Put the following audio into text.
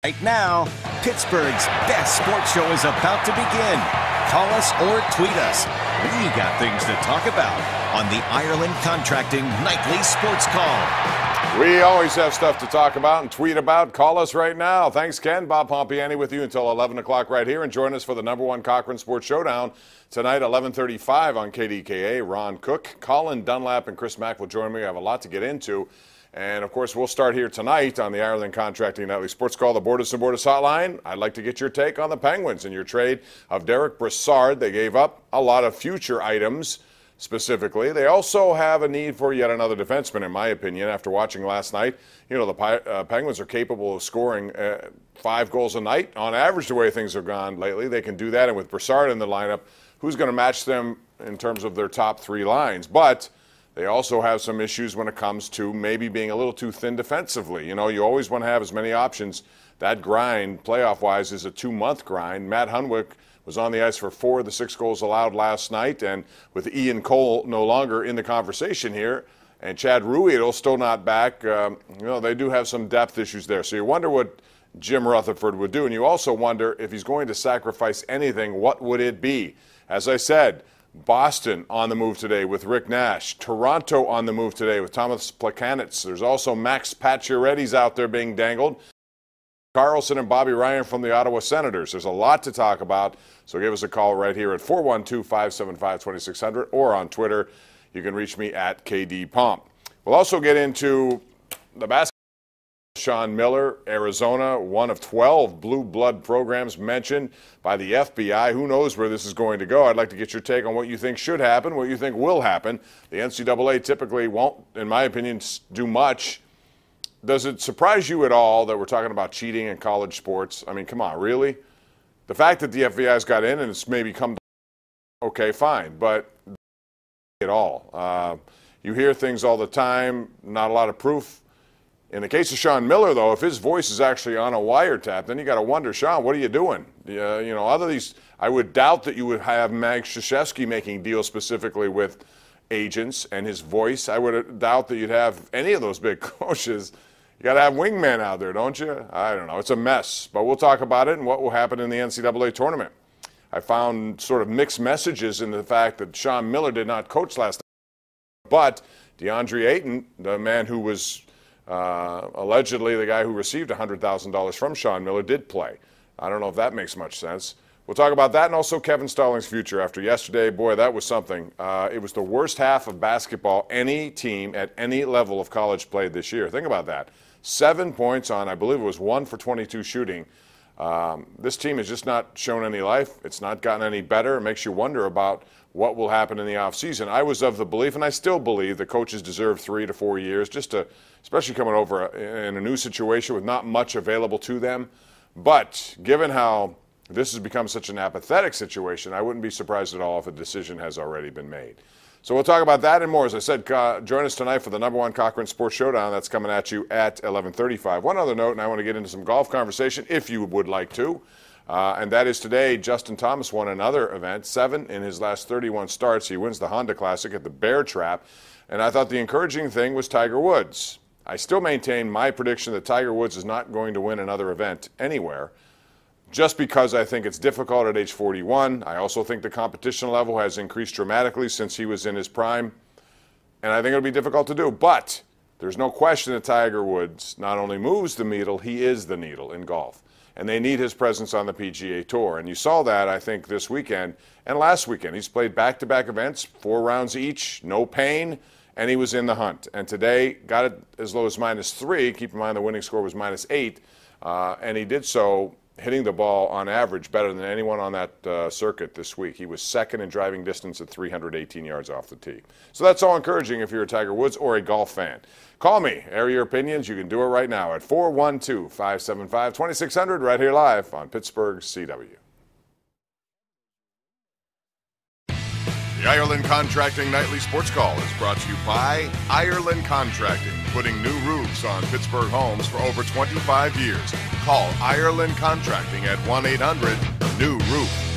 Right now, Pittsburgh's best sports show is about to begin. Call us or tweet us. We got things to talk about on the Ireland Contracting Nightly Sports Call. We always have stuff to talk about and tweet about. Call us right now. Thanks, Ken. Bob Pompeani with you until 11 o'clock right here. And join us for the #1 Cochran Sports Showdown tonight, 11:35 on KDKA. Ron Cook, Colin Dunlap, and Chris Mack will join me. I have a lot to get into. And, of course, we'll start here tonight on the Ireland Contracting Nightly Sports Call, the Bordas and Bordas Hotline. I'd like to get your take on the Penguins and your trade of Derek Brassard. They gave up a lot of future items, specifically. They also have a need for yet another defenseman, in my opinion, after watching last night. You know, the Penguins are capable of scoring 5 goals a night. On average, the way things have gone lately, they can do that. And with Brassard in the lineup, who's going to match them in terms of their top 3 lines? But they also have some issues when it comes to maybe being a little too thin defensively. You know, you always want to have as many options. That grind, playoff-wise, is a 2-month grind. Matt Hunwick was on the ice for 4 of the 6 goals allowed last night, and with Ian Cole no longer in the conversation here, and Chad Ruhwedel still not back, you know, they do have some depth issues there. So you wonder what Jim Rutherford would do, and you also wonder if he's going to sacrifice anything, what would it be? As I said, Boston on the move today with Rick Nash. Toronto on the move today with Thomas Plekanec. There's also Max Pacioretty's out there being dangled. Carlson and Bobby Ryan from the Ottawa Senators. There's a lot to talk about, so give us a call right here at 412-575-2600 or on Twitter. You can reach me at KDPomp. We'll also get into the basketball. Sean Miller, Arizona, one of 12 blue blood programs mentioned by the FBI. Who knows where this is going to go? I'd like to get your take on what you think should happen, what you think will happen. The NCAA typically won't, in my opinion, do much. Does it surprise you at all that we're talking about cheating in college sports? I mean, come on, really? The fact that the FBI's got in and it's maybe come to, okay, fine, but at all. You hear things all the time, not a lot of proof. In the case of Sean Miller, though, if his voice is actually on a wiretap, then you got to wonder, Sean, what are you doing? You know, other these, I would doubt that you would have Mag Krzyzewski making deals specifically with agents and his voice. I would doubt that you'd have any of those big coaches. You got to have wingmen out there, don't you? I don't know. It's a mess, but we'll talk about it and what will happen in the NCAA tournament. I found sort of mixed messages in the fact that Sean Miller did not coach last night, but DeAndre Ayton, the man who was allegedly the guy who received $100,000 from Sean Miller, did play. I don't know if that makes much sense. We'll talk about that and also Kevin Stallings' future after yesterday. Boy, that was something. It was the worst half of basketball any team at any level of college played this year. Think about that. 7 points on, I believe it was 1 for 22 shooting. This team has just not shown any life. It's not gotten any better. It makes you wonder about what will happen in the offseason. I was of the belief, and I still believe, that coaches deserve 3 to 4 years just to, especially coming over in a new situation with not much available to them. But given how this has become such an apathetic situation, I wouldn't be surprised at all if a decision has already been made. So we'll talk about that and more. As I said, join us tonight for the #1 Cochran Sports Showdown. That's coming at you at 11:35. One other note, and I want to get into some golf conversation if you would like to. And that is today, Justin Thomas won another event, 7 in his last 31 starts. He wins the Honda Classic at the Bear Trap. And I thought the encouraging thing was Tiger Woods. I still maintain my prediction that Tiger Woods is not going to win another event anywhere, just because I think it's difficult at age 41. I also think the competition level has increased dramatically since he was in his prime, and I think it'll be difficult to do. But there's no question that Tiger Woods not only moves the needle, he is the needle in golf. And they need his presence on the PGA Tour. And you saw that, I think, this weekend and last weekend. He's played back-to-back events, 4 rounds each, no pain, and he was in the hunt. And today, got it as low as -3. Keep in mind the winning score was -8. And he did so hitting the ball on average better than anyone on that circuit this week. He was second in driving distance at 318 yards off the tee. So that's all encouraging if you're a Tiger Woods or a golf fan. Call me, air your opinions. You can do it right now at 412-575-2600 right here live on Pittsburgh CW. The Ireland Contracting Nightly Sports Call is brought to you by Ireland Contracting, putting new roofs on Pittsburgh homes for over 25 years. Call Ireland Contracting at 1-800-NEW-ROOF.